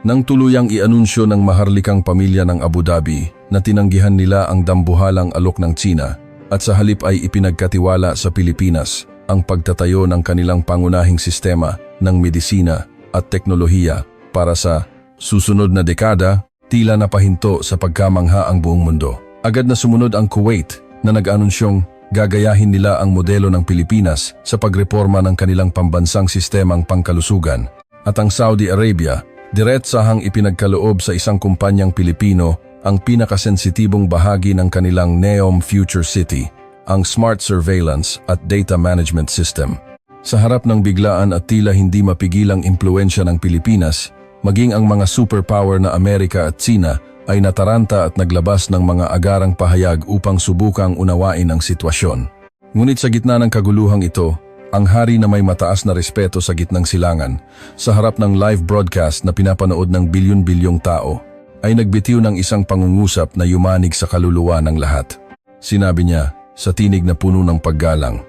Nang tuluyang ianunsyo ng maharlikang pamilya ng Abu Dhabi na tinanggihan nila ang dambuhalang alok ng Tsina at sa halip ay ipinagkatiwala sa Pilipinas ang pagtatayo ng kanilang pangunahing sistema ng medisina at teknolohiya para sa susunod na dekada, tila napahinto sa pagkamangha ang buong mundo. Agad na sumunod ang Kuwait na nag-anunsyong gagayahin nila ang modelo ng Pilipinas sa pagreporma ng kanilang pambansang sistemang pangkalusugan. At ang Saudi Arabia, diretsahang ipinagkaloob sa isang kumpanyang Pilipino ang pinakasensitibong bahagi ng kanilang NEOM Future City, ang Smart Surveillance at Data Management System. Sa harap ng biglaan at tila hindi mapigilang impluensya ng Pilipinas, maging ang mga superpower na Amerika at Tsina ay nataranta at naglabas ng mga agarang pahayag upang subukang unawain ang sitwasyon. Ngunit sa gitna ng kaguluhang ito, ang hari na may mataas na respeto sa gitnang silangan, sa harap ng live broadcast na pinapanood ng bilyon-bilyong tao, ay nagbitiw ng isang pangungusap na yumanig sa kaluluwa ng lahat. Sinabi niya, sa tinig na puno ng paggalang,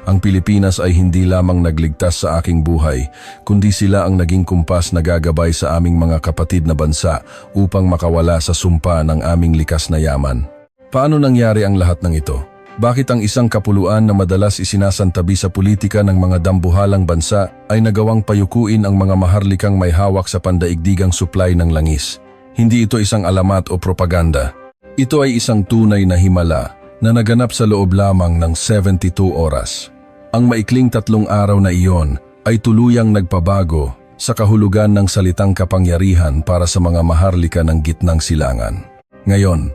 ang Pilipinas ay hindi lamang nagligtas sa aking buhay, kundi sila ang naging kumpas na gagabay sa aming mga kapatid na bansa upang makawala sa sumpa ng aming likas na yaman. Paano nangyari ang lahat ng ito? Bakit ang isang kapuluan na madalas isinasantabi sa politika ng mga dambuhalang bansa ay nagawang payukuin ang mga maharlikang may hawak sa pandaigdigang supply ng langis? Hindi ito isang alamat o propaganda. Ito ay isang tunay na himala na naganap sa loob lamang ng 72 oras. Ang maikling 3 araw na iyon ay tuluyang nagpabago sa kahulugan ng salitang kapangyarihan para sa mga maharlika ng gitnang silangan. Ngayon,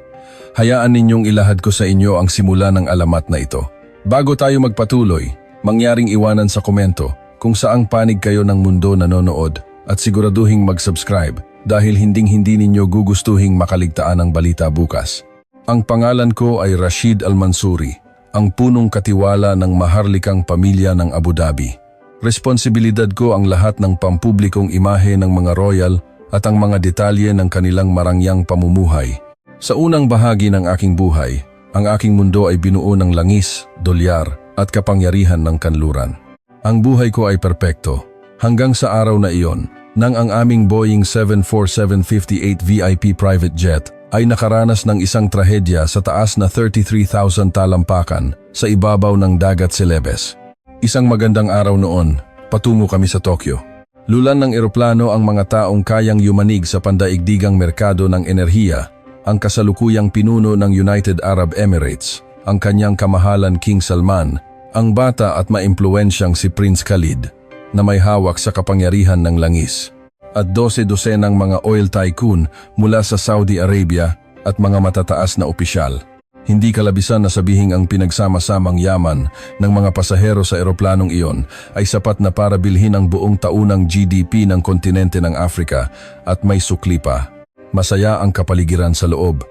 hayaan ninyong ilahad ko sa inyo ang simula ng alamat na ito. Bago tayo magpatuloy, mangyaring iwanan sa komento kung saang panig kayo ng mundo nanonood at siguraduhing mag-subscribe dahil hinding-hindi ninyo gugustuhing makaligtaan ang balita bukas. Ang pangalan ko ay Rashid Al-Mansuri, ang punong katiwala ng maharlikang pamilya ng Abu Dhabi. Responsibilidad ko ang lahat ng pampublikong imahe ng mga royal at ang mga detalye ng kanilang marangyang pamumuhay. Sa unang bahagi ng aking buhay, ang aking mundo ay binuo ng langis, dolyar at kapangyarihan ng kanluran. Ang buhay ko ay perpekto hanggang sa araw na iyon nang ang aming Boeing 747-58 VIP private jet ay nakaranas ng isang trahedya sa taas na 33,000 talampakan sa ibabaw ng dagat Celebes. Isang magandang araw noon, patungo kami sa Tokyo. Lulan ng eroplano ang mga taong kayang yumanig sa pandaigdigang merkado ng enerhiya, ang kasalukuyang pinuno ng United Arab Emirates, ang kanyang kamahalan King Salman, ang bata at maimpluwensyang si Prince Khalid, na may hawak sa kapangyarihan ng langis, at 12-dosenang mga oil tycoon mula sa Saudi Arabia at mga matataas na opisyal. Hindi kalabisan na sabihing ang pinagsama-samang yaman ng mga pasahero sa eroplanong iyon ay sapat na para bilhin ang buong taunang GDP ng kontinente ng Afrika at may sukli pa. Masaya ang kapaligiran sa loob.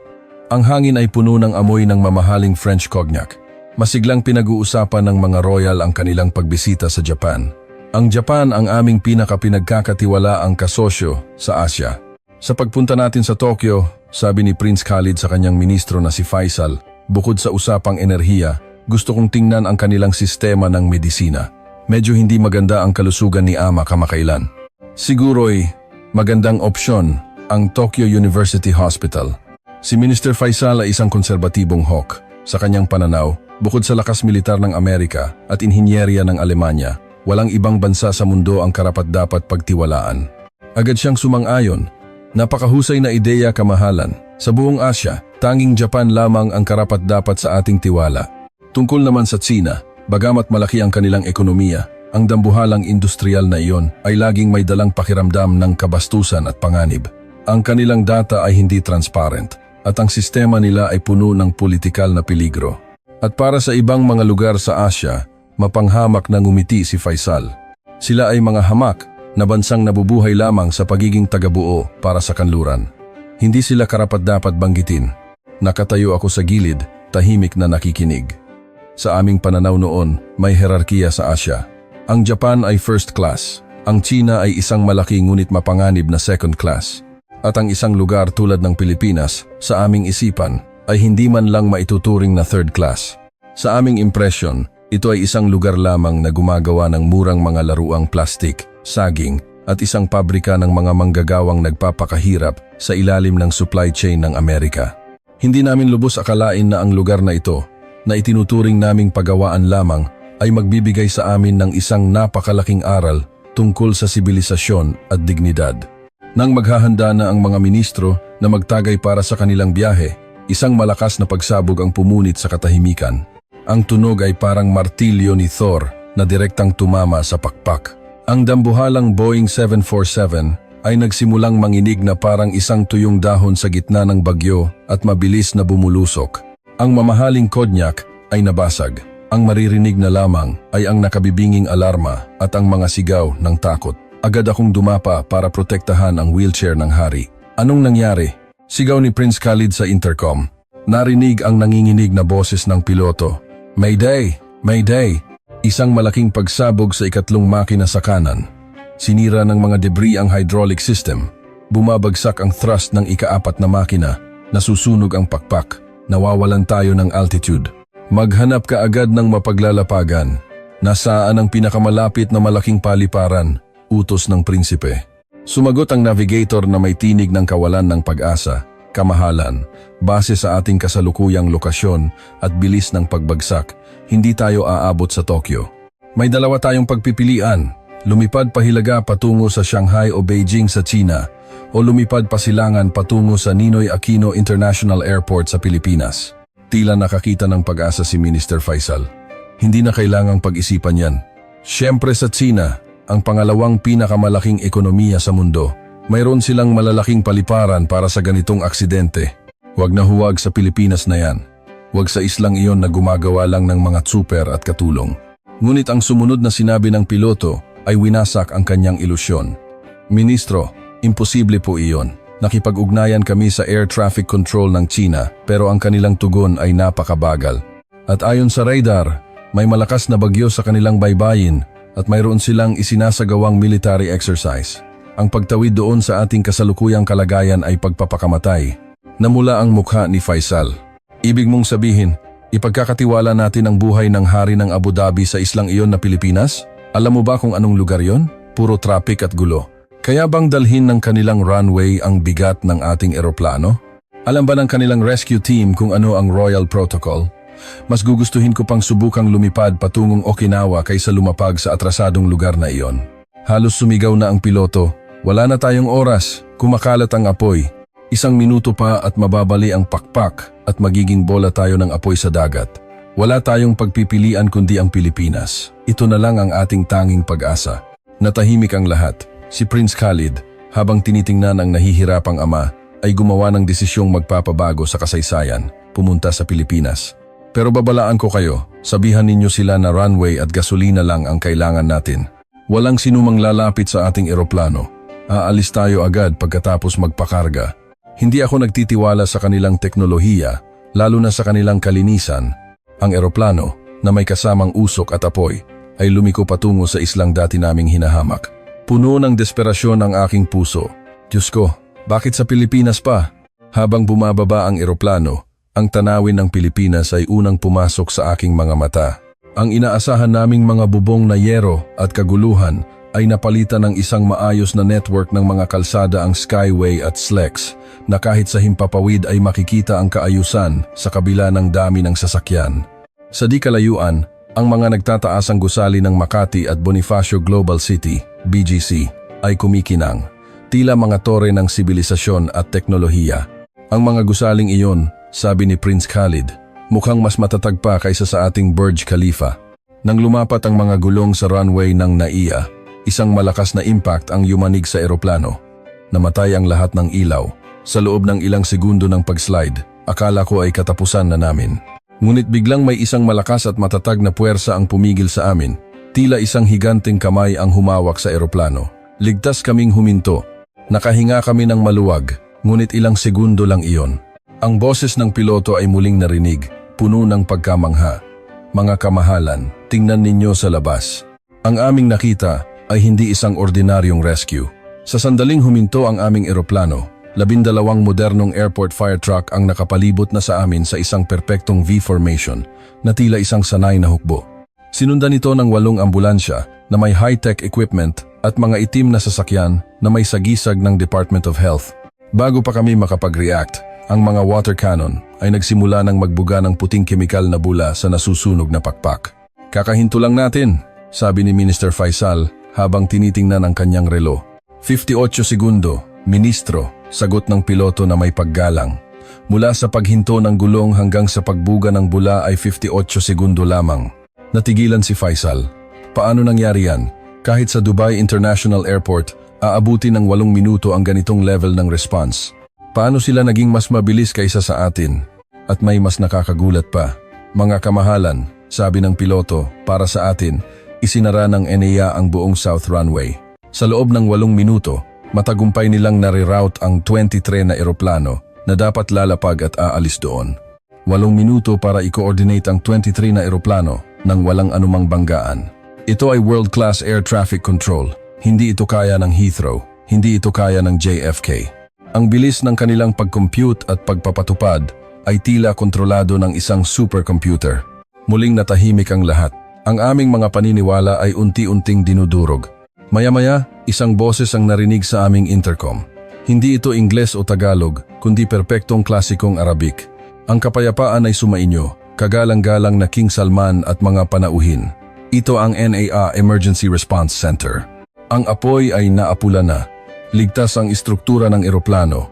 Ang hangin ay puno ng amoy ng mamahaling French cognac. Masiglang pinag-uusapan ng mga royal ang kanilang pagbisita sa Japan. Ang Japan ang aming pinagkakatiwalaang kasosyo sa Asya. Sa pagpunta natin sa Tokyo, sabi ni Prince Khalid sa kanyang ministro na si Faisal, bukod sa usapang enerhiya, gusto kong tingnan ang kanilang sistema ng medisina. Medyo hindi maganda ang kalusugan ni Ama kamakailan. Siguro'y magandang opsyon ang Tokyo University Hospital. Si Minister Faisal ay isang konserbatibong hawk. Sa kanyang pananaw, bukod sa lakas militar ng Amerika at inhinyerya ng Alemanya, walang ibang bansa sa mundo ang karapat-dapat pagtiwalaan. Agad siyang sumang-ayon. Napakahusay na ideya, kamahalan. Sa buong Asya, tanging Japan lamang ang karapat-dapat sa ating tiwala. Tungkol naman sa Tsina, bagamat malaki ang kanilang ekonomiya, ang dambuhalang industrial na iyon ay laging may dalang pakiramdam ng kabastusan at panganib. Ang kanilang data ay hindi transparent at ang sistema nila ay puno ng politikal na peligro. At para sa ibang mga lugar sa Asya, mapanghamak na ngumiti si Faisal. Sila ay mga hamak na bansang nabubuhay lamang sa pagiging tagabuo para sa kanluran. Hindi sila karapat-dapat banggitin. Nakatayo ako sa gilid, tahimik na nakikinig. Sa aming pananaw noon, may herarkiya sa Asya. Ang Japan ay first class. Ang Tsina ay isang malaki ngunit mapanganib na second class. At ang isang lugar tulad ng Pilipinas, sa aming isipan, ay hindi man lang maituturing na third class. Sa aming impresyon, ito ay isang lugar lamang na gumagawa ng murang mga laruang plastik, saging at isang pabrika ng mga manggagawang nagpapakahirap sa ilalim ng supply chain ng Amerika. Hindi namin lubos akalain na ang lugar na ito, na itinuturing naming pagawaan lamang, ay magbibigay sa amin ng isang napakalaking aral tungkol sa sibilisasyon at dignidad. Nang maghahanda na ang mga ministro na magtagay para sa kanilang biyahe, isang malakas na pagsabog ang pumunit sa katahimikan. Ang tunog ay parang martilyo ni Thor na direktang tumama sa pakpak. Ang dambuhalang Boeing 747 ay nagsimulang manginig na parang isang tuyong dahon sa gitna ng bagyo at mabilis na bumulusok. Ang mamahaling Kodyak ay nabasag. Ang maririnig na lamang ay ang nakabibinging alarma at ang mga sigaw ng takot. Agad akong dumapa para protektahan ang wheelchair ng hari. Anong nangyari? Sigaw ni Prince Khalid sa intercom. Narinig ang nanginginig na boses ng piloto. Mayday! Mayday! Isang malaking pagsabog sa ikatlong makina sa kanan. Sinira ng mga debris ang hydraulic system. Bumabagsak ang thrust ng ika-4 na makina. Nasusunog ang pakpak. Nawawalan tayo ng altitude. Maghanap ka agad ng mapaglalapagan. Nasaan ang pinakamalapit na malaking paliparan? Utos ng prinsipe. Sumagot ang navigator na may tinig ng kawalan ng pag-asa. Kamahalan, base sa ating kasalukuyang lokasyon at bilis ng pagbagsak, hindi tayo aabot sa Tokyo. May dalawa tayong pagpipilian. Lumipad pa Hilaga patungo sa Shanghai o Beijing sa China o lumipad pa silangan patungo sa Ninoy Aquino International Airport sa Pilipinas. Tila nakakita ng pag-asa si Minister Faisal. Hindi na kailangang pag-isipan yan. Siyempre sa China, ang pangalawang pinakamalaking ekonomiya sa mundo, mayroon silang malalaking paliparan para sa ganitong aksidente. Huwag na huwag sa Pilipinas na yan. Huwag sa islang iyon na gumagawa lang ng mga tsuper at katulong. Ngunit ang sumunod na sinabi ng piloto ay winasak ang kanyang ilusyon. Ministro, imposible po iyon. Nakipag-ugnayan kami sa air traffic control ng China pero ang kanilang tugon ay napakabagal. At ayon sa radar, may malakas na bagyo sa kanilang baybayin at mayroon silang isinasagawang military exercise. Ang pagtawid doon sa ating kasalukuyang kalagayan ay pagpapakamatay. Namula ang mukha ni Faisal. Ibig mong sabihin, ipagkakatiwala natin ang buhay ng hari ng Abu Dhabi sa islang iyon na Pilipinas? Alam mo ba kung anong lugar yon? Puro traffic at gulo. Kaya bang dalhin ng kanilang runway ang bigat ng ating eroplano? Alam ba ng kanilang rescue team kung ano ang Royal Protocol? Mas gugustuhin ko pang subukang lumipad patungong Okinawa kaysa lumapag sa atrasadong lugar na iyon. Halos sumigaw na ang piloto. Wala na tayong oras, kumakalat ang apoy. 1 minuto pa at mababali ang pakpak at magiging bola tayo ng apoy sa dagat. Wala tayong pagpipilian kundi ang Pilipinas. Ito na lang ang ating tanging pag-asa. Natahimik ang lahat. Si Prince Khalid, habang tinitingnan ang nahihirapang ama, ay gumawa ng desisyong magpapabago sa kasaysayan, pumunta sa Pilipinas. Pero babalaan ko kayo, sabihan ninyo sila na runway at gasolina lang ang kailangan natin. Walang sinumang lalapit sa ating eroplano. Aalis tayo agad pagkatapos magpakarga. Hindi ako nagtitiwala sa kanilang teknolohiya, lalo na sa kanilang kalinisan. Ang eroplano, na may kasamang usok at apoy, ay lumiko patungo sa islang dati naming hinahamak. Puno ng desperasyon ang aking puso. Diyos ko, bakit sa Pilipinas pa? Habang bumababa ang eroplano, ang tanawin ng Pilipinas ay unang pumasok sa aking mga mata. Ang inaasahan naming mga bubong na yero at kaguluhan ay napalitan ng isang maayos na network ng mga kalsada ang Skyway at SLEX na kahit sa himpapawid ay makikita ang kaayusan sa kabila ng dami ng sasakyan. Sa di kalayuan, ang mga nagtataasang gusali ng Makati at Bonifacio Global City, BGC, ay kumikinang. Tila mga tore ng sibilisasyon at teknolohiya. Ang mga gusaling iyon, sabi ni Prince Khalid, mukhang mas matatag pa kaysa sa ating Burj Khalifa. Nang lumapat ang mga gulong sa runway ng NAIA, isang malakas na impact ang yumanig sa eroplano. Namatay ang lahat ng ilaw. Sa loob ng ilang segundo ng pag-slide, akala ko ay katapusan na namin. Ngunit biglang may isang malakas at matatag na puwersa ang pumigil sa amin. Tila isang higanteng kamay ang humawak sa eroplano. Ligtas kaming huminto. Nakahinga kami ng maluwag, ngunit ilang segundo lang iyon. Ang boses ng piloto ay muling narinig, puno ng pagkamangha. Mga kamahalan, tingnan ninyo sa labas. Ang aming nakita ay hindi isang ordinaryong rescue. Sa sandaling huminto ang aming eroplano, 12 modernong airport fire truck ang nakapalibot na sa amin sa isang perpektong V-formation na tila isang sanay na hukbo. Sinundan ito ng 8 ambulansya na may high-tech equipment at mga itim na sasakyan na may sagisag ng Department of Health. Bago pa kami makapag-react, ang mga water cannon ay nagsimula ng magbuga ng puting kemikal na bula sa nasusunog na pakpak. Kakahinto lang natin, sabi ni Minister Faisal habang tinitingnan ang kanyang relo. 58 segundo, ministro, sagot ng piloto na may paggalang. Mula sa paghinto ng gulong hanggang sa pagbuga ng bula ay 58 segundo lamang. Natigilan si Faisal. Paano nangyari yan? Kahit sa Dubai International Airport, aabuti ng 8 minuto ang ganitong level ng response. Paano sila naging mas mabilis kaysa sa atin? At may mas nakakagulat pa. Mga kamahalan, sabi ng piloto, para sa atin, isinara ng NAIA ang buong South Runway. Sa loob ng 8 minuto, matagumpay nilang nare-route ang 23 na eroplano na dapat lalapag at aalis doon. 8 minuto para i-coordinate ang 23 na eroplano nang walang anumang banggaan. Ito ay world-class air traffic control. Hindi ito kaya ng Heathrow, hindi ito kaya ng JFK. Ang bilis ng kanilang pag-compute at pagpapatupad ay tila kontrolado ng isang supercomputer. Muling natahimik ang lahat. Ang aming mga paniniwala ay unti-unting dinudurog. Maya-maya, isang boses ang narinig sa aming intercom. Hindi ito Ingles o Tagalog, kundi perpektong klasikong Arabic. Ang kapayapaan ay sumainyo, kagalang-galang na King Salman at mga panauhin. Ito ang NAIA Emergency Response Center. Ang apoy ay naapula na. Ligtas ang istruktura ng eroplano.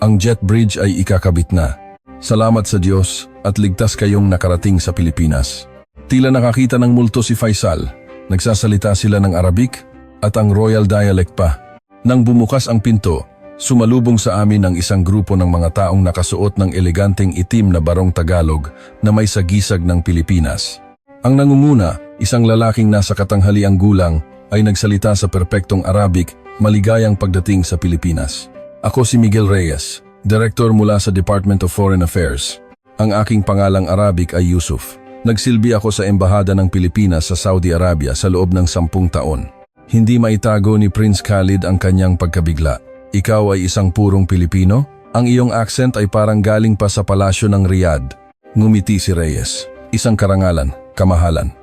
Ang jet bridge ay ikakabit na. Salamat sa Diyos at ligtas kayong nakarating sa Pilipinas. Tila nakakita ng multo si Faisal. Nagsasalita sila ng Arabic at ang royal dialect pa. Nang bumukas ang pinto, sumalubong sa amin ang isang grupo ng mga taong nakasuot ng eleganteng itim na barong Tagalog na may sagisag ng Pilipinas. Ang nangunguna, isang lalaking nasa katanghaliang gulang, ay nagsalita sa perpektong Arabic, maligayang pagdating sa Pilipinas. Ako si Miguel Reyes, Director mula sa Department of Foreign Affairs. Ang aking pangalang Arabic ay Yusuf. Nagsilbi ako sa Embahada ng Pilipinas sa Saudi Arabia sa loob ng 10 taon. Hindi maitago ni Prince Khalid ang kanyang pagkabigla. Ikaw ay isang purong Pilipino? Ang iyong accent ay parang galing pa sa palasyo ng Riyadh. Ngumiti si Reyes. Isang karangalan, kamahalan.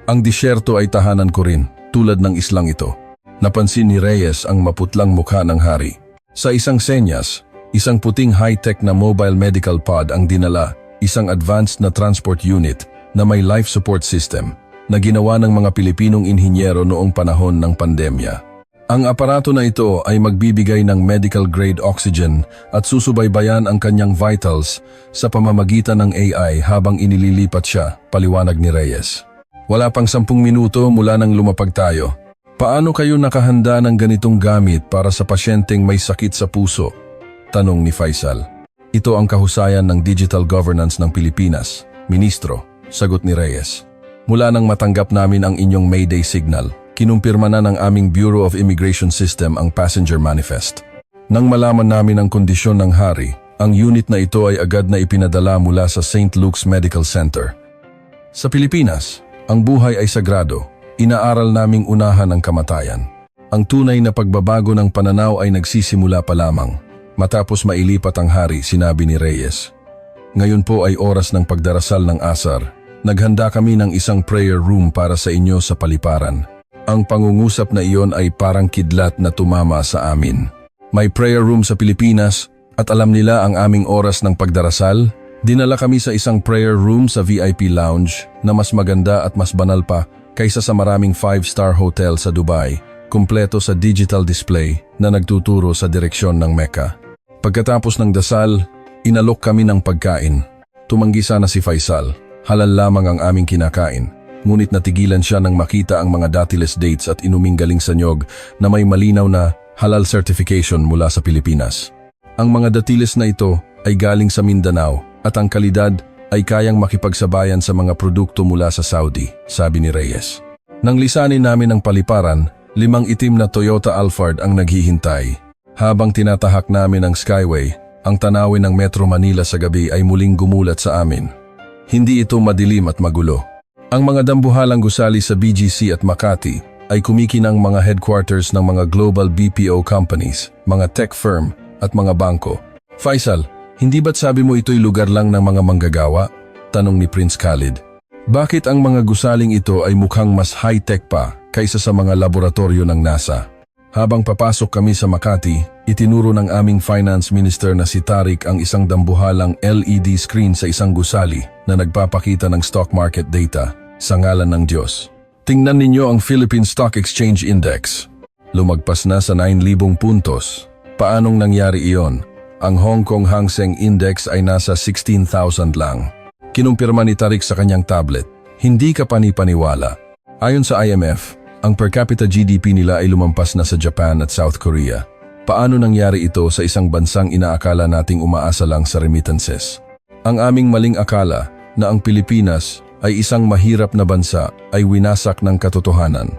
Ang disyerto ay tahanan ko rin, tulad ng islang ito. Napansin ni Reyes ang maputlang mukha ng hari. Sa isang senyas, isang puting high-tech na mobile medical pod ang dinala, isang advanced na transport unit na may life support system na ginawa ng mga Pilipinong inhinyero noong panahon ng pandemya. Ang aparato na ito ay magbibigay ng medical-grade oxygen at susubaybayan ang kanyang vitals sa pamamagitan ng AI habang inililipat siya, paliwanag ni Reyes. Wala pang 10 minuto mula nang lumapag tayo. Paano kayo nakahanda ng ganitong gamit para sa pasyenteng may sakit sa puso? Tanong ni Faisal. Ito ang kahusayan ng digital governance ng Pilipinas, Ministro, sagot ni Reyes. Mula nang matanggap namin ang inyong Mayday signal, kinumpirma na ng aming Bureau of Immigration System ang passenger manifest. Nang malaman namin ang kondisyon ng hari, ang unit na ito ay agad na ipinadala mula sa St. Luke's Medical Center. Sa Pilipinas, ang buhay ay sagrado. Inaaral naming unahan ang kamatayan. Ang tunay na pagbabago ng pananaw ay nagsisimula pa lamang. Matapos mailipat ang hari, sinabi ni Reyes. Ngayon po ay oras ng pagdarasal ng asar. Naghanda kami ng isang prayer room para sa inyo sa paliparan. Ang pangungusap na iyon ay parang kidlat na tumama sa amin. May prayer room sa Pilipinas at alam nila ang aming oras ng pagdarasal. Dinala kami sa isang prayer room sa VIP lounge na mas maganda at mas banal pa kaysa sa maraming 5-star hotel sa Dubai, kumpleto sa digital display na nagtuturo sa direksyon ng Mecca. Pagkatapos ng dasal, inalok kami ng pagkain. Tumanggi sana si Faisal. Halal lamang ang aming kinakain. Ngunit natigilan siya nang makita ang mga datiles dates at inuming galing sa nyog na may malinaw na halal certification mula sa Pilipinas. Ang mga datiles na ito ay galing sa Mindanao at ang kalidad ay kayang makipagsabayan sa mga produkto mula sa Saudi, sabi ni Reyes. Nang lisanin namin ang paliparan, 5 itim na Toyota Alphard ang naghihintay. Habang tinatahak namin ang Skyway, ang tanawin ng Metro Manila sa gabi ay muling gumulat sa amin. Hindi ito madilim at magulo. Ang mga dambuhalang gusali sa BGC at Makati ay kumikinang mga headquarters ng mga global BPO companies, mga tech firm at mga bangko. Faisal, hindi ba't sabi mo ito'y lugar lang ng mga manggagawa? Tanong ni Prince Khalid. Bakit ang mga gusaling ito ay mukhang mas high-tech pa kaysa sa mga laboratorio ng NASA. Habang papasok kami sa Makati, itinuro ng aming finance minister na si Tariq ang isang dambuhalang LED screen sa isang gusali na nagpapakita ng stock market data sa ngalan ng Diyos. Tingnan ninyo ang Philippine Stock Exchange Index. Lumagpas na sa 9,000 puntos. Paanong nangyari iyon? Ang Hong Kong Hang Seng Index ay nasa 16,000 lang. Kinumpirma ni Tariq sa kanyang tablet. Hindi ka panipaniwala. Ayon sa IMF, ang per capita GDP nila ay lumampas na sa Japan at South Korea. Paano nangyari ito sa isang bansang inaakala nating umaasa lang sa remittances? Ang aming maling akala na ang Pilipinas ay isang mahirap na bansa ay winasak ng katotohanan.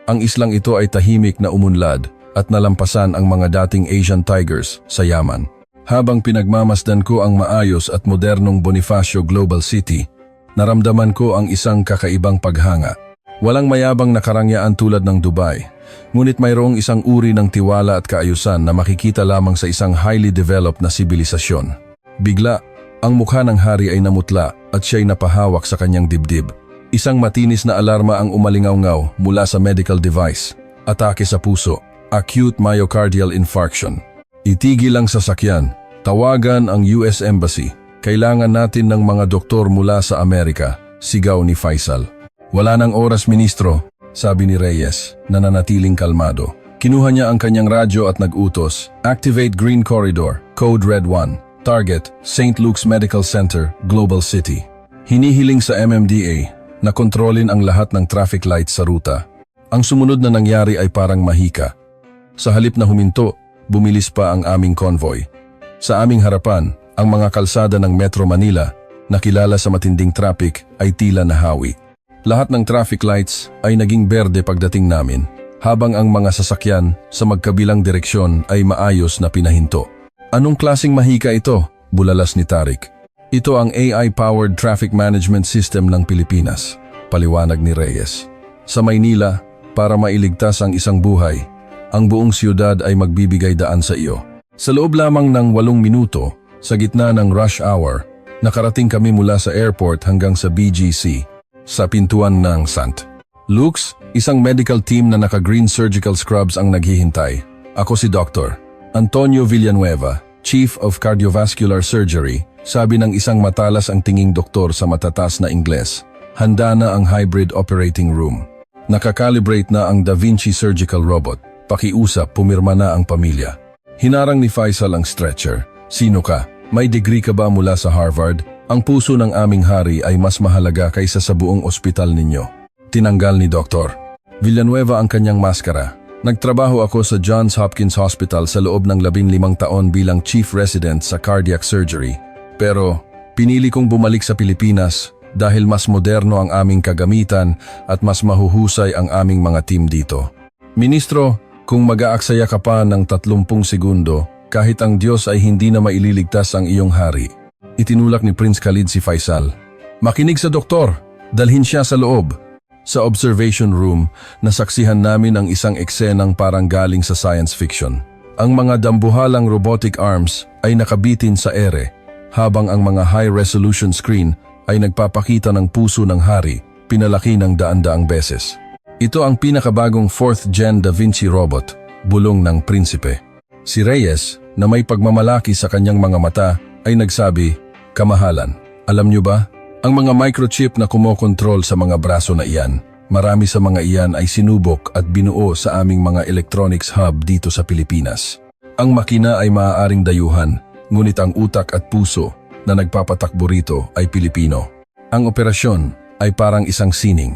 Ang islang ito ay tahimik na umunlad at nalampasan ang mga dating Asian Tigers sa yaman. Habang pinagmamasdan ko ang maayos at modernong Bonifacio Global City, naramdaman ko ang isang kakaibang paghanga. Walang mayabang na karangyaan tulad ng Dubai, ngunit mayroong isang uri ng tiwala at kaayusan na makikita lamang sa isang highly developed na sibilisasyon. Bigla, ang mukha ng hari ay namutla at siya'y napahawak sa kanyang dibdib. Isang matinis na alarma ang umalingaw-ngaw mula sa medical device. Atake sa puso, acute myocardial infarction. Itigil ang sasakyan, tawagan ang US Embassy. Kailangan natin ng mga doktor mula sa Amerika, sigaw ni Faisal. Wala nang oras, ministro, sabi ni Reyes, na nanatiling kalmado. Kinuha niya ang kanyang radyo at nag-utos, activate Green Corridor, Code Red 1, Target, St. Luke's Medical Center, Global City. Hinihiling sa MMDA na kontrolin ang lahat ng traffic lights sa ruta. Ang sumunod na nangyari ay parang mahika. Sa halip na huminto, bumilis pa ang aming convoy. Sa aming harapan, ang mga kalsada ng Metro Manila, na kilala sa matinding traffic, ay tila nahawi. Lahat ng traffic lights ay naging berde pagdating namin, habang ang mga sasakyan sa magkabilang direksyon ay maayos na pinahinto. Anong klaseng mahika ito? Bulalas ni Tariq. Ito ang AI-powered traffic management system ng Pilipinas, paliwanag ni Reyes. Sa Maynila, para mailigtas ang isang buhay, ang buong siyudad ay magbibigay daan sa iyo. Sa loob lamang ng 8 minuto, sa gitna ng rush hour, nakarating kami mula sa airport hanggang sa BGC, sa pintuan ng St. Luke's, isang medical team na naka-green surgical scrubs ang naghihintay. Ako si Dr. Antonio Villanueva, Chief of Cardiovascular Surgery, sabi ng isang matalas ang tinging doktor sa matatas na Ingles. Handa na ang hybrid operating room. Nakakalibrate na ang Da Vinci surgical robot. Pakiusap, pumirma na ang pamilya. Hinarang ni Faisal ang stretcher. Sino ka? May degree ka ba mula sa Harvard? Ang puso ng aming hari ay mas mahalaga kaysa sa buong ospital ninyo. Tinanggal ni Dr. Villanueva ang kanyang maskara. Nagtrabaho ako sa Johns Hopkins Hospital sa loob ng 15 taon bilang chief resident sa cardiac surgery. Pero pinili kong bumalik sa Pilipinas dahil mas moderno ang aming kagamitan at mas mahuhusay ang aming mga team dito. Ministro, kung mag-aaksaya ka pa ng 30 segundo, kahit ang Diyos ay hindi na maililigtas ang iyong hari. Itinulak ni Prince Khalid si Faisal. Makinig sa doktor, dalhin siya sa loob. Sa observation room, nasaksihan namin ang isang eksenang parang galing sa science fiction. Ang mga dambuhalang robotic arms ay nakabitin sa ere, habang ang mga high-resolution screen ay nagpapakita ng puso ng hari, pinalaki ng daan-daang beses. Ito ang pinakabagong 4th Gen Da Vinci robot, bulong ng prinsipe. Si Reyes, na may pagmamalaki sa kanyang mga mata, ay nagsabi, kamahalan. Alam niyo ba, ang mga microchip na kumokontrol sa mga braso na iyan, marami sa mga iyan ay sinubok at binuo sa aming mga electronics hub dito sa Pilipinas. Ang makina ay maaaring dayuhan, ngunit ang utak at puso na nagpapatakbo rito ay Pilipino. Ang operasyon ay parang isang sining.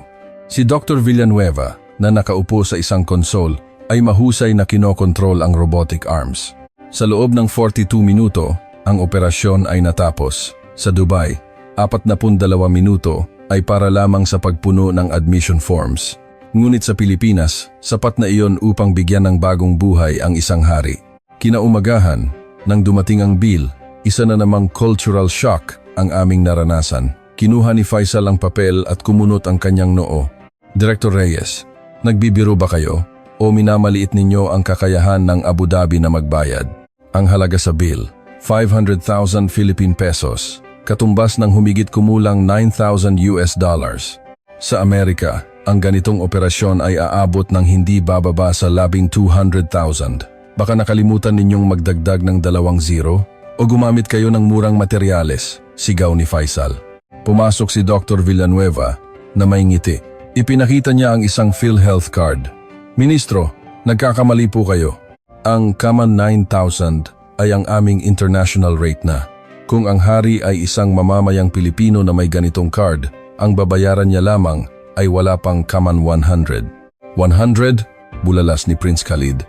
Si Dr. Villanueva, na nakaupo sa isang console, ay mahusay na kinokontrol ang robotic arms. Sa loob ng 42 minuto, ang operasyon ay natapos. Sa Dubai, 42 minuto ay para lamang sa pagpuno ng admission forms. Ngunit sa Pilipinas, sapat na iyon upang bigyan ng bagong buhay ang isang hari. Kinaumagahan, nang dumating ang bill, isa na namang cultural shock ang aming naranasan. Kinuha ni Faisal ang papel at kumunot ang kanyang noo. Director Reyes, nagbibiro ba kayo? O minamaliit ninyo ang kakayahan ng Abu Dhabi na magbayad? Ang halaga sa bill, 500,000 Philippine pesos, katumbas ng humigit kumulang $9,000. Sa Amerika, ang ganitong operasyon ay aabot ng hindi bababa sa labing 200,000. Baka nakalimutan ninyong magdagdag ng 2 zero o gumamit kayo ng murang materyales, sigaw ni Faisal. Pumasok si Dr. Villanueva na may ngiti. Ipinakita niya ang isang PhilHealth card. Ministro, nagkakamali po kayo. Ang Kaman 9,000 ay ang aming international rate na. Kung ang hari ay isang mamamayang Pilipino na may ganitong card, ang babayaran niya lamang ay wala pang Kaman 100. 100? Bulalas ni Prince Khalid.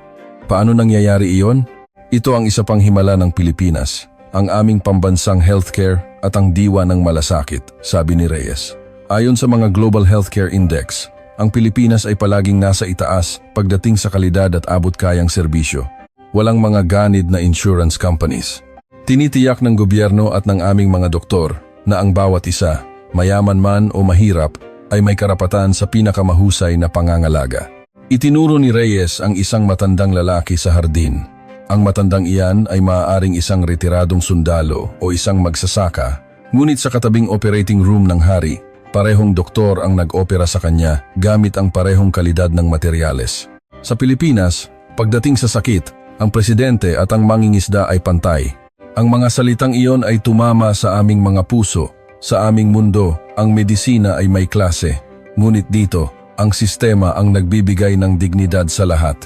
Paano nangyayari iyon? Ito ang isa pang himala ng Pilipinas, ang aming pambansang healthcare at ang diwa ng malasakit, sabi ni Reyes. Ayon sa mga Global Healthcare Index, ang Pilipinas ay palaging nasa itaas pagdating sa kalidad at abot kayang serbisyo. Walang mga ganid na insurance companies. Tinitiyak ng gobyerno at ng aming mga doktor na ang bawat isa, mayaman man o mahirap, ay may karapatan sa pinakamahusay na pangangalaga. Itinuro ni Reyes ang isang matandang lalaki sa hardin. Ang matandang iyan ay maaaring isang retiradong sundalo o isang magsasaka, ngunit sa katabing operating room ng hari, parehong doktor ang nag-opera sa kanya gamit ang parehong kalidad ng materyales. Sa Pilipinas, pagdating sa sakit, ang presidente at ang mangingisda ay pantay. Ang mga salitang iyon ay tumama sa aming mga puso. Sa aming mundo, ang medisina ay may klase. Ngunit dito, ang sistema ang nagbibigay ng dignidad sa lahat.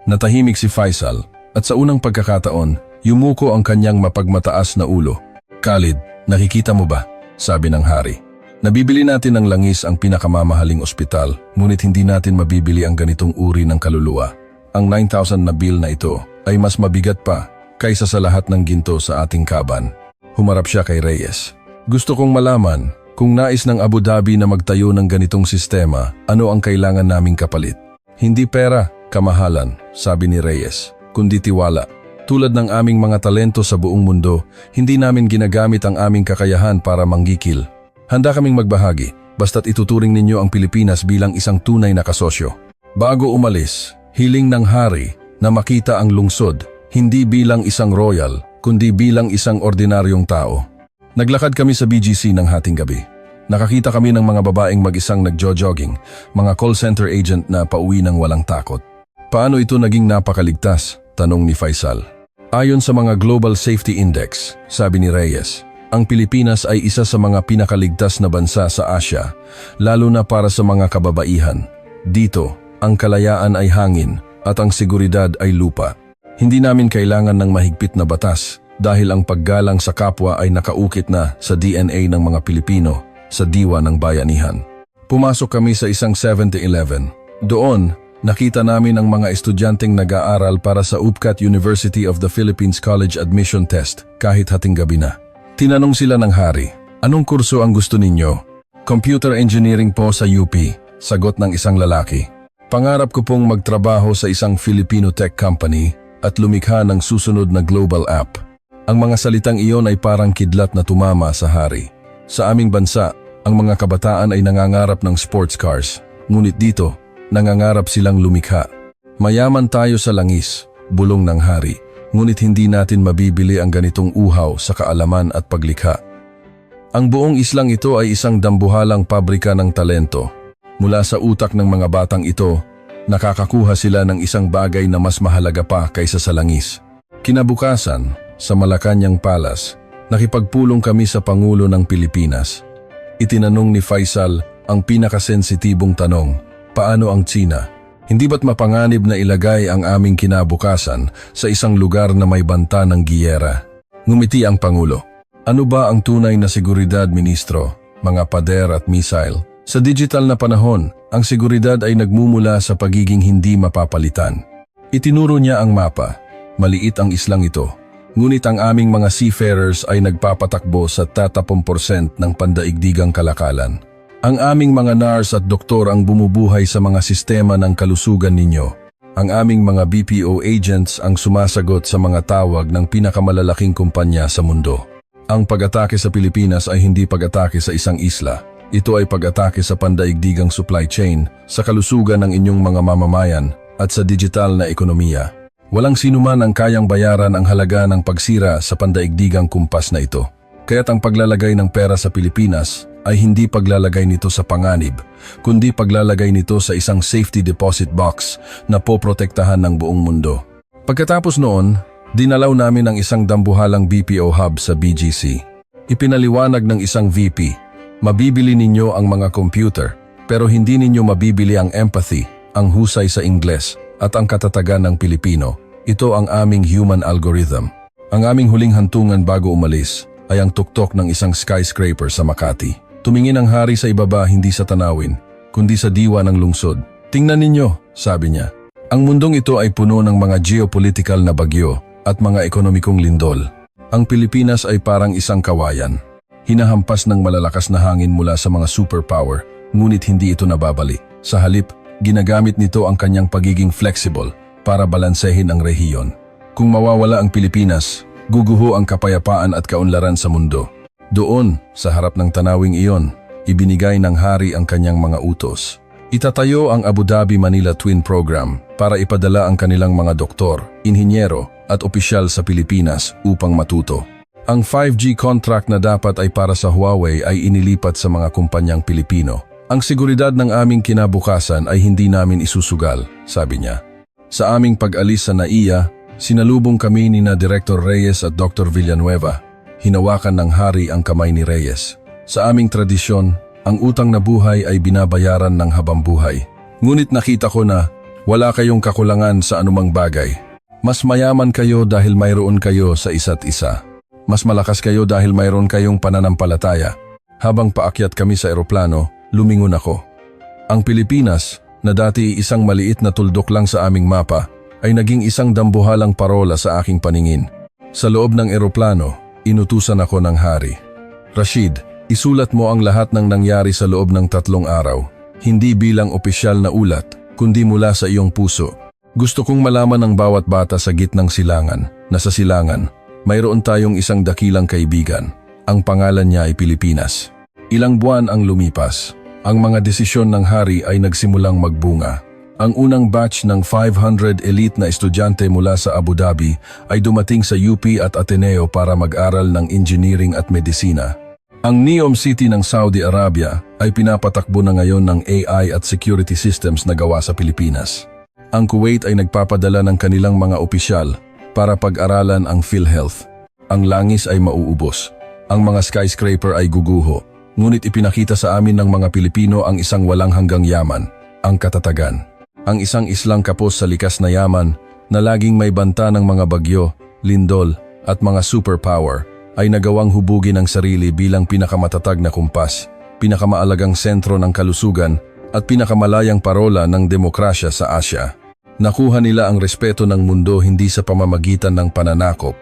Natahimik si Faisal at sa unang pagkakataon, yumuko ang kanyang mapagmataas na ulo. Khalid, nakikita mo ba? Sabi ng hari. Nabibili natin ng langis ang pinakamamahaling ospital, ngunit hindi natin mabibili ang ganitong uri ng kaluluwa. Ang 9,000 na bill na ito ay mas mabigat pa kaysa sa lahat ng ginto sa ating kaban. Humarap siya kay Reyes. Gusto kong malaman, kung nais ng Abu Dhabi na magtayo ng ganitong sistema, ano ang kailangan naming kapalit? Hindi pera, kamahalan, sabi ni Reyes, kundi tiwala. Tulad ng aming mga talento sa buong mundo, hindi namin ginagamit ang aming kakayahan para manggikil. Handa kaming magbahagi, basta't ituturing ninyo ang Pilipinas bilang isang tunay na kasosyo. Bago umalis, hiling ng hari na makita ang lungsod, hindi bilang isang royal, kundi bilang isang ordinaryong tao. Naglakad kami sa BGC ng hating gabi. Nakakita kami ng mga babaeng mag-isang nagjo-jogging, mga call center agent na pauwi ng walang takot. Paano ito naging napakaligtas? Tanong ni Faisal. Ayon sa mga Global Safety Index, sabi ni Reyes, ang Pilipinas ay isa sa mga pinakaligtas na bansa sa Asia, lalo na para sa mga kababaihan. Dito, ang kalayaan ay hangin at ang seguridad ay lupa. Hindi namin kailangan ng mahigpit na batas dahil ang paggalang sa kapwa ay nakaukit na sa DNA ng mga Pilipino sa diwa ng bayanihan. Pumasok kami sa isang 7-Eleven. Doon, nakita namin ang mga estudyanteng nag-aaral para sa UPCAT University of the Philippines College Admission Test kahit hating gabi na. Tinanong sila ng hari, anong kurso ang gusto ninyo? Computer Engineering po sa UP, sagot ng isang lalaki. Pangarap ko pong magtrabaho sa isang Filipino tech company at lumikha ng susunod na global app. Ang mga salitang iyon ay parang kidlat na tumama sa hari. Sa aming bansa, ang mga kabataan ay nangangarap ng sports cars, ngunit dito, nangangarap silang lumikha. Mayaman tayo sa langis, bulong ng hari, ngunit hindi natin mabibili ang ganitong uhaw sa kaalaman at paglikha. Ang buong islang ito ay isang dambuhalang pabrika ng talento. Mula sa utak ng mga batang ito, nakakakuha sila ng isang bagay na mas mahalaga pa kaysa sa langis. Kinabukasan, sa Malacanang Palace, nakipagpulong kami sa Pangulo ng Pilipinas. Itinanong ni Faisal ang pinakasensitibong tanong, paano ang Tsina? Hindi ba't mapanganib na ilagay ang aming kinabukasan sa isang lugar na may banta ng giyera? Ngumiti ang Pangulo. Ano ba ang tunay na seguridad, Ministro? Mga pader at missile? Sa digital na panahon, ang seguridad ay nagmumula sa pagiging hindi mapapalitan. Itinuro niya ang mapa. Maliit ang islang ito. Ngunit ang aming mga seafarers ay nagpapatakbo sa 30% ng pandaigdigang kalakalan. Ang aming mga nurse at doktor ang bumubuhay sa mga sistema ng kalusugan ninyo. Ang aming mga BPO agents ang sumasagot sa mga tawag ng pinakamalalaking kumpanya sa mundo. Ang pag-atake sa Pilipinas ay hindi pag-atake sa isang isla. Ito ay pag-atake sa pandaigdigang supply chain, sa kalusugan ng inyong mga mamamayan at sa digital na ekonomiya. Walang sinuman ang kayang bayaran ang halaga ng pagsira sa pandaigdigang kumpas na ito. Kaya't ang paglalagay ng pera sa Pilipinas ay hindi paglalagay nito sa panganib, kundi paglalagay nito sa isang safety deposit box na poprotektahan ng buong mundo. Pagkatapos noon, dinalaw namin ang isang dambuhalang BPO hub sa BGC. Ipinaliwanag ng isang VP, mabibili ninyo ang mga computer, pero hindi ninyo mabibili ang empathy, ang husay sa Ingles, at ang katatagan ng Pilipino. Ito ang aming human algorithm. Ang aming huling hantungan bago umalis ay ang tuktok ng isang skyscraper sa Makati. Tumingin ang hari sa ibaba, hindi sa tanawin, kundi sa diwa ng lungsod. Tingnan ninyo, sabi niya. Ang mundong ito ay puno ng mga geopolitical na bagyo at mga ekonomikong lindol. Ang Pilipinas ay parang isang kawayan. Hinahampas ng malalakas na hangin mula sa mga superpower, ngunit hindi ito nababali. Sa halip, ginagamit nito ang kanyang pagiging flexible para balansehin ang rehiyon. Kung mawawala ang Pilipinas, guguho ang kapayapaan at kaunlaran sa mundo. Doon, sa harap ng tanawing iyon, ibinigay ng hari ang kanyang mga utos. Itatayo ang Abu Dhabi-Manila Twin Program para ipadala ang kanilang mga doktor, inhinyero at opisyal sa Pilipinas upang matuto. Ang 5G contract na dapat ay para sa Huawei ay inilipat sa mga kumpanyang Pilipino. Ang seguridad ng aming kinabukasan ay hindi namin isusugal, sabi niya. Sa aming pag-alis sa NAIA, sinalubong kami ni Director Reyes at Dr. Villanueva. Hinawakan ng hari ang kamay ni Reyes. Sa aming tradisyon, ang utang na buhay ay binabayaran ng habang buhay. Ngunit nakita ko na wala kayong kakulangan sa anumang bagay. Mas mayaman kayo dahil mayroon kayo sa isa't isa. Mas malakas kayo dahil mayroon kayong pananampalataya. Habang paakyat kami sa eroplano, lumingon ako. Ang Pilipinas, na dati isang maliit na tuldok lang sa aming mapa, ay naging isang dambuhalang parola sa aking paningin. Sa loob ng eroplano, inutusan ako ng hari. Rashid, isulat mo ang lahat ng nangyari sa loob ng 3 araw. Hindi bilang opisyal na ulat, kundi mula sa iyong puso. Gusto kong malaman ng bawat bata sa gitnang silangan, na sa silangan, mayroon tayong isang dakilang kaibigan. Ang pangalan niya ay Pilipinas. Ilang buwan ang lumipas. Ang mga desisyon ng hari ay nagsimulang magbunga. Ang unang batch ng 500 elite na estudyante mula sa Abu Dhabi ay dumating sa UP at Ateneo para mag-aral ng engineering at medisina. Ang Neom City ng Saudi Arabia ay pinapatakbo na ngayon ng AI at security systems na gawa sa Pilipinas. Ang Kuwait ay nagpapadala ng kanilang mga opisyal para pag-aralan ang PhilHealth. Ang langis ay mauubos. Ang mga skyscraper ay guguho. Ngunit ipinakita sa amin ng mga Pilipino ang isang walang hanggang yaman, ang katatagan. Ang isang islang kapos sa likas na yaman na laging may banta ng mga bagyo, lindol at mga superpower ay nagawang hubugin ang sarili bilang pinakamatatag na kumpas, pinakamaalagang sentro ng kalusugan at pinakamalayang parola ng demokrasya sa Asya. Nakuha nila ang respeto ng mundo hindi sa pamamagitan ng pananakop,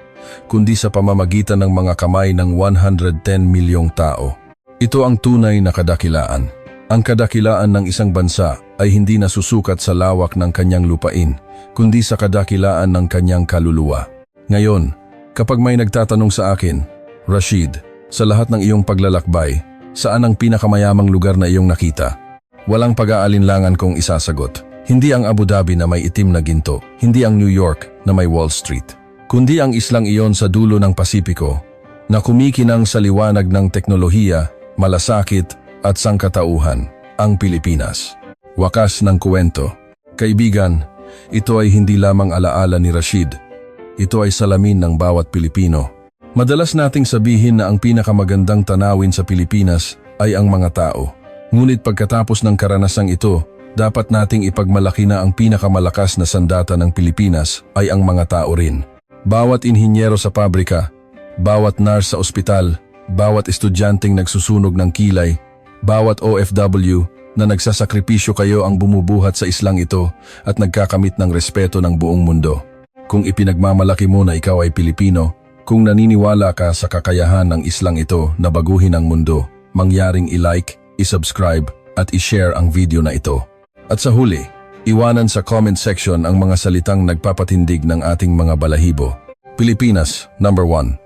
kundi sa pamamagitan ng mga kamay ng 110 milyong tao. Ito ang tunay na kadakilaan. Ang kadakilaan ng isang bansa ay hindi nasusukat sa lawak ng kanyang lupain, kundi sa kadakilaan ng kanyang kaluluwa. Ngayon, kapag may nagtatanong sa akin, Rashid, sa lahat ng iyong paglalakbay, saan ang pinakamayamang lugar na iyong nakita? Walang pag-aalinlangan kong isasagot. Hindi ang Abu Dhabi na may itim na ginto, hindi ang New York na may Wall Street, kundi ang islang iyon sa dulo ng Pasipiko na kumikinang sa liwanag ng teknolohiya, malasakit at sangkatauhan, ang Pilipinas. Wakas ng kwento. Kaibigan, ito ay hindi lamang alaala ni Rashid. Ito ay salamin ng bawat Pilipino. Madalas nating sabihin na ang pinakamagandang tanawin sa Pilipinas ay ang mga tao. Ngunit pagkatapos ng karanasang ito, dapat nating ipagmalaki na ang pinakamalakas na sandata ng Pilipinas ay ang mga tao rin. Bawat inhinyero sa pabrika, bawat nurse sa ospital, bawat estudyanteng nagsusunog ng kilay, bawat OFW na nagsasakripisyo kayo ang bumubuhat sa islang ito at nagkakamit ng respeto ng buong mundo. Kung ipinagmamalaki mo na ikaw ay Pilipino, kung naniniwala ka sa kakayahan ng islang ito na baguhin ang mundo, mangyaring i-like, i-subscribe at i-share ang video na ito. At sa huli, iwanan sa comment section ang mga salitang nagpapatindig ng ating mga balahibo. Pilipinas, #1.